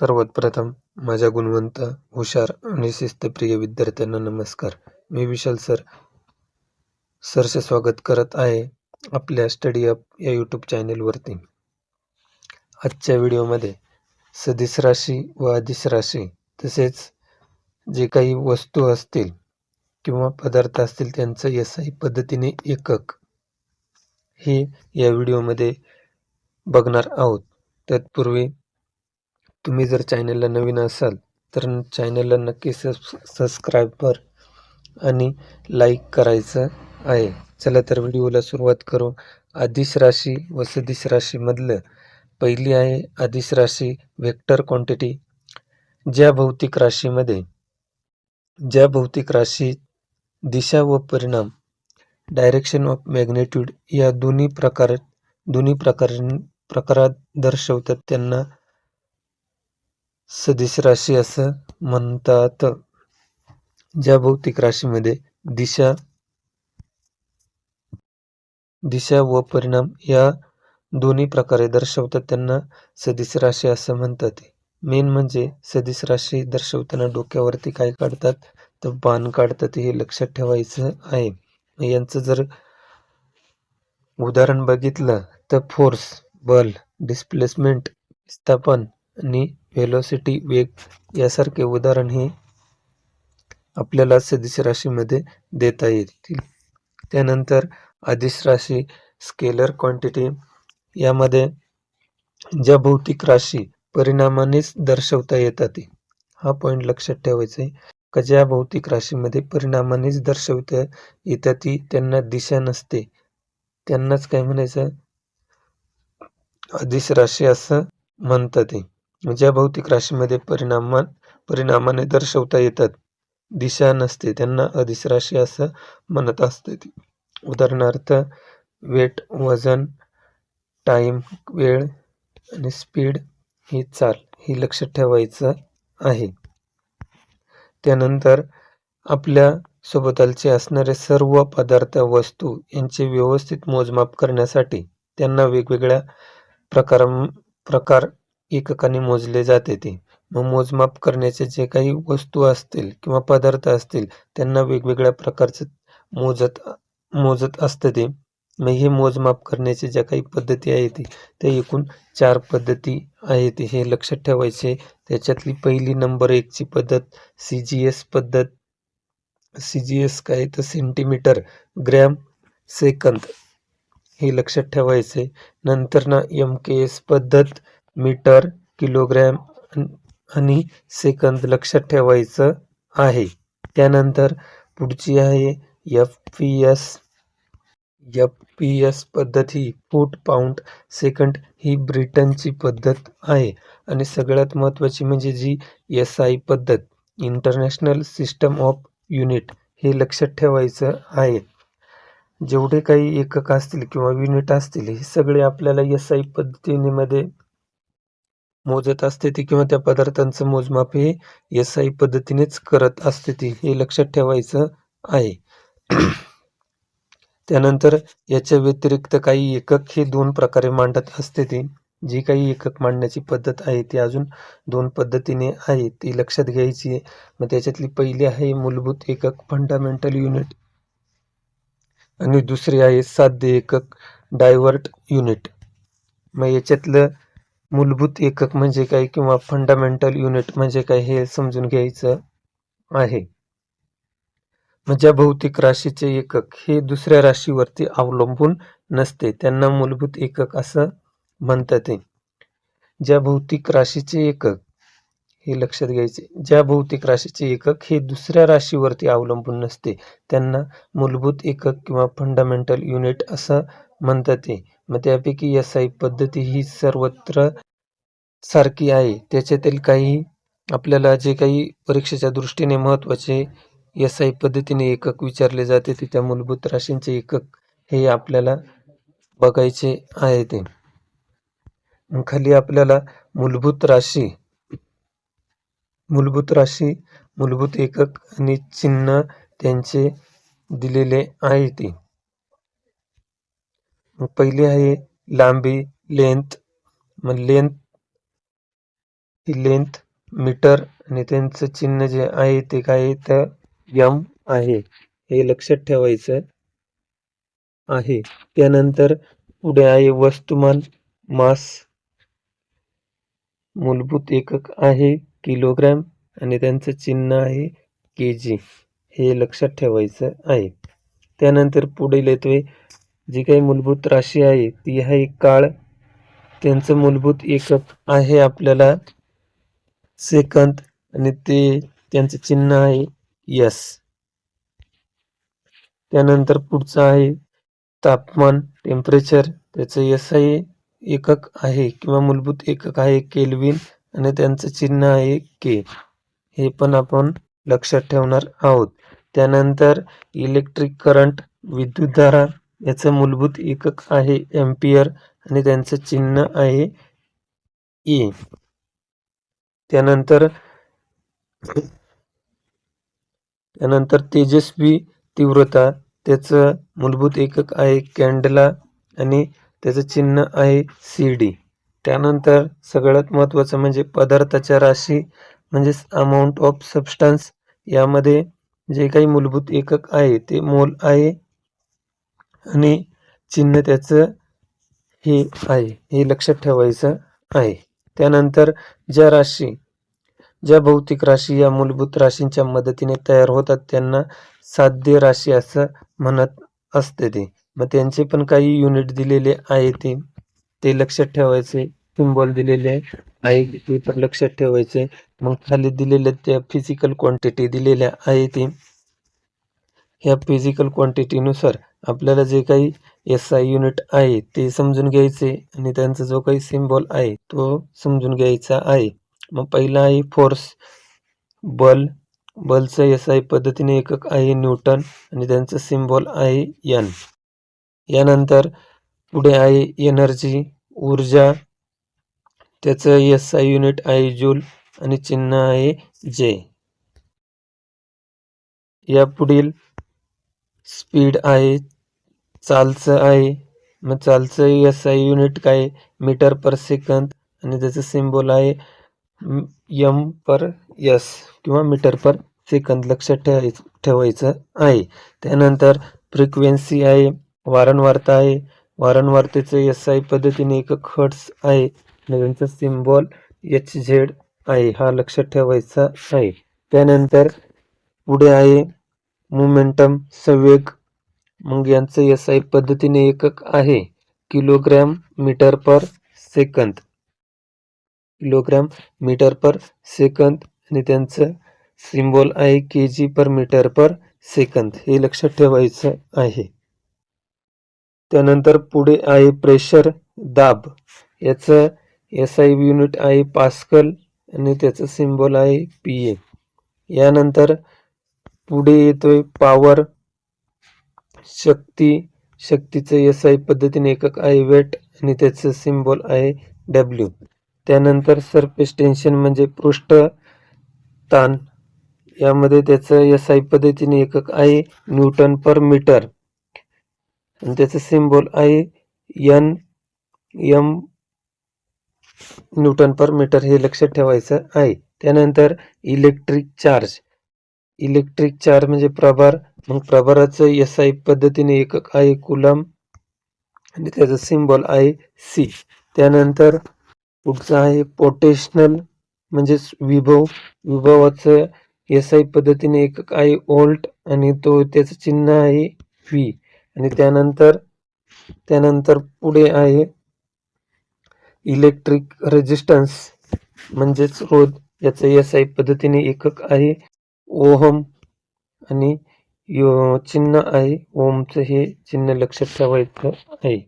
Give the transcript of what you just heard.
सर्वात प्रथम माझ्या गुणवंत, हुशार आणि शिस्तप्रिय विद्यार्थ्यांना नमस्कार. मी विशाल सरचे स्वागत करत आहे आपल्या स्टडी अप या यूट्यूब चॅनेलवरती. आजच्या व्हिडिओमध्ये सदिश राशी व अदिश राशी तसेच जे काही वस्तू असतील किंवा पदार्थ असतील त्यांचं SI पद्धतीने एकक हे या व्हिडिओमध्ये बघणार आहोत. तत्पूर्वी तुम्ही जर चॅनलला नवीन असाल तर चॅनलला नक्की सबस्क्राईबर आणि लाईक करायचं आहे. चला तर व्हिडिओला सुरुवात करू. अदिश राशी व सदिश राशीमधलं पहिली आहे अदिश राशी व्हेक्टर क्वांटिटी. ज्या भौतिक राशी दिशा व परिणाम डायरेक्शन ऑफ मॅग्नेट्यूड या दोन्ही प्रकारात दर्शवतात त्यांना सदिश राशी असं म्हणतात. ज्या भौतिक राशीमध्ये दिशा व परिणाम या दोन्ही प्रकारे दर्शवतात त्यांना सदिश राशी असं म्हणतात. मेन म्हणजे सदिश राशी दर्शवताना डोक्यावरती काय काढतात तर बाण काढतात, हे लक्षात ठेवायचं आहे. यांचं जर उदाहरण बघितलं तर फोर्स बल, डिस्प्लेसमेंट विस्थापन आणि व्हेलॉसिटी वेग यासारखे उदाहरण हे आपल्याला सदिश राशीमध्ये देता येतील. त्यानंतर अदिश राशी स्केलर क्वांटिटी. यामध्ये ज्या भौतिक राशी परिणामानेच दर्शवता येतात, हा पॉईंट लक्षात ठेवायचा आहे का ज्या भौतिक राशीमध्ये परिणामानेच दर्शवता येतात त्यांना दिशा नसते, त्यांनाच काय म्हणायचं अदिश राशी असं म्हणतात. ज्या भौतिक राशीमध्ये परिणामाने दर्शवता येतात, दिशा नसते, त्यांना अदिश राशी असं म्हणत असतात. उदाहरणार्थ वेट वजन, टाइम वेळ आणि स्पीड ही चाल, ही लक्षात ठेवायचं आहे. त्यानंतर आपल्या सोबतचे असणारे सर्व पदार्थ वस्तू यांचे व्यवस्थित मोजमाप करण्यासाठी त्यांना वेगवेगळ्या प्रकार एककाने मोजले जाते. मग मोजमाप करण्याचे जे काही वस्तू असतील किंवा पदार्थ असतील त्यांना वेगवेगळ्या प्रकारचे मोजत असते. मग हे मोजमाप करण्याचे ज्या काही पद्धती आहेत त्या एकूण 4 पद्धती आहेत, हे लक्षात ठेवायचे. त्याच्यातली पहिली नंबर 1 ची पद्धत CGS पद्धत. CGS काय तर सेंटीमीटर, ग्रॅम, सेकंद, हे लक्षात ठेवायचे. नंतर ना MKS पद्धत मीटर, किलोग्रॅम आणि सेकंद लक्षात ठेवायचं आहे. त्यानंतर पुढची आहे FPS पद्धत. ही फूट, पाऊंड, सेकंड ही ब्रिटनची पद्धत आहे. आणि सगळ्यात महत्त्वाची म्हणजे जी SI पद्धत, इंटरनॅशनल सिस्टम ऑफ युनिट, हे लक्षात ठेवायचं आहे. जेवढे काही एकक असतील किंवा युनिट असतील हे सगळे आपल्याला SI पद्धतीमध्ये मोजत असते किंवा त्या पदार्थांचं मोजमाप हे SI पद्धतीनेच करत असते, हे लक्षात ठेवायचं आहे. त्यानंतर याच्या व्यतिरिक्त काही एकक हे 2 प्रकारे मांडत असते. जी काही एकक मांडण्याची पद्धत आहे ती अजून 2 पद्धतीने आहे, ती लक्षात घ्यायची आहे. मग त्याच्यातली पहिली आहे मूलभूत एकक, फंडामेंटल युनिट, आणि दुसरी आहे साध्य एकक, डायव्हर्ट युनिट. मग याच्यातलं मूलभूत एकक म्हणजे काय किंवा फंडामेंटल युनिट म्हणजे काय हे समजून घ्यायचं आहे. ज्या भौतिक राशीचे एकक हे दुसऱ्या राशीवरती अवलंबून नसते त्यांना मूलभूत एकक असं म्हणतात. ज्या भौतिक राशीचे एकक, हे लक्षात घ्यायचे, ज्या भौतिक राशीचे एकक हे दुसऱ्या राशीवरती अवलंबून नसते त्यांना मूलभूत एकक किंवा फंडामेंटल युनिट असं म्हणतात. मग त्यापैकी SI पद्धती ही सर्वत्र सारखी आहे. त्याच्यातील काही आपल्याला जे काही परीक्षेच्या दृष्टीने महत्त्वाचे SI पद्धतीने एकक विचारले जाते त्या मूलभूत राशींचे एकक हे आपल्याला बघायचे आहे. ते खाली आपल्याला मूलभूत राशी, मूलभूत एकक आणि चिन्ह त्यांचे दिलेले आहे. ते पहिले आहे लांबी, लेंथ. मग लेंथ ही लेंथ मीटर आणि त्यांचं चिन्ह जे आहे ते काय आहे तर एम आहे, हे लक्षात ठेवायचं आहे. त्यानंतर पुढे आहे वस्तुमान मास, मूलभूत एकक आहे किलोग्रॅम आणि त्यांचं चिन्ह आहे केजी, हे लक्षात ठेवायचं आहे. त्यानंतर पुढील येतोय जी काही मूलभूत राशी आहे ती आहे काळ, त्यांचं मूलभूत एकक आहे आपल्याला सेकंद आणि त्यांचं चिन्ह आहे एस. त्यानंतर पुढचं आहे तापमान टेम्परेचर, त्याचं एसआय एकक आहे किंवा मूलभूत एकक आहे केल्विन आणि त्यांचं चिन्ह आहे के, हे पण आपण लक्षात ठेवणार आहोत. त्यानंतर इलेक्ट्रिक करंट विद्युतधारा, याचं मूलभूत एकक आहे एम्पियर आणि त्यांचं चिन्ह आहे ई. त्यानंतर तेजस्वी तीव्रता, त्याचं मूलभूत एकक आहे कॅन्डला आणि त्याचं चिन्ह आहे CD. त्यानंतर सगळ्यात महत्त्वाचं म्हणजे पदार्थाच्या राशी म्हणजेच अमाऊंट ऑफ सबस्टन्स, यामध्ये जे काही मूलभूत एकक आहे ते मोल आहे आणि चिन्ह त्याचं हे आहे, हे लक्षात ठेवायचं आहे. त्यानंतर ज्या भौतिक राशी या मूलभूत राशींच्या मदतीने तयार होतात त्यांना साध्य राशी असं म्हणत असते ते. मग त्यांचे पण काही युनिट दिलेले आहे ते लक्षात ठेवायचे, सिम्बॉल दिलेले आहे ते पण लक्षात ठेवायचे. मग खाली दिलेल्या त्या फिजिकल क्वांटिटी दिलेल्या आहे ते, ह्या फिजिकल क्वांटिटीनुसार आपल्याला जे काही SI युनिट आहे ते समजून घ्यायचे आणि त्यांचा जो काही सिम्बॉल आहे तो समजून घ्यायचा आहे. मग पहिला आहे फोर्स, बलचं SI पद्धतीने एकक आहे न्यूटन आणि त्यांचं सिम्बॉल आहे N. यानंतर पुढे आहे एनर्जी, ऊर्जा, त्याचं SI युनिट आहे जूल आणि चिन्ह आहे J. या पुढील स्पीड आहे, चालचं आहे, मग चालचं SI युनिट काय मीटर पर सेकंद आणि त्याचं सिम्बॉल आहे M/s किंवा मीटर पर सेकंद, लक्षात ठेवायचं आहे. त्यानंतर फ्रिक्वेन्सी आहे, वारंवारता आहे, वारंवारतेचं SI पद्धतीने एकक हर्ट्स आहे आणि त्यांचं सिम्बॉल HZ आहे, हा लक्षात ठेवायचा आहे. त्यानंतर पुढे आहे मोमेंटम, संवेग, मग यांचं SI पद्धतीने एकक आहे kilogram metre per second, kilogram metre per second आणि त्यांचं सिम्बॉल आहे kg/मीटर/सेकंद, हे लक्षात ठेवायचं आहे. त्यानंतर पुढे आहे प्रेशर, दाब, याचं SI युनिट आहे पास्कल आणि त्याचं सिम्बॉल आहे PA. यानंतर पुढे येतोय पॉवर, शक्तीचं SI पद्धतीने एकक आहे वेट आणि त्याचं सिम्बॉल आहे W. त्यानंतर सरफेस टेन्शन म्हणजे पृष्ठ ताण, यामध्ये त्याचं SI पद्धतीने एकक आहे न्यूटन पर मीटर आणि त्याचं सिम्बॉल आहे NM न्यूटन पर मीटर, हे लक्षात ठेवायचं आहे. त्यानंतर इलेक्ट्रिक चार्ज म्हणजे प्रभार, मग प्रभाराचं SI पद्धतीने एकक आहे कुलम आणि त्याचं सिम्बॉल आहे C. त्यानंतर पुढचं आहे पोटेन्शियल म्हणजेच विभवाचं SI पद्धतीने एकक आहे व्होल्ट आणि त्याचं चिन्ह आहे V. आणि त्यानंतर पुढे आहे इलेक्ट्रिक रेजिस्टन्स म्हणजेच रोध, याचं SI पद्धतीने एकक आहे ओहम आणि चिन्ह आहे ओमचं, हे चिन्ह लक्षात ठेवायचं आहे.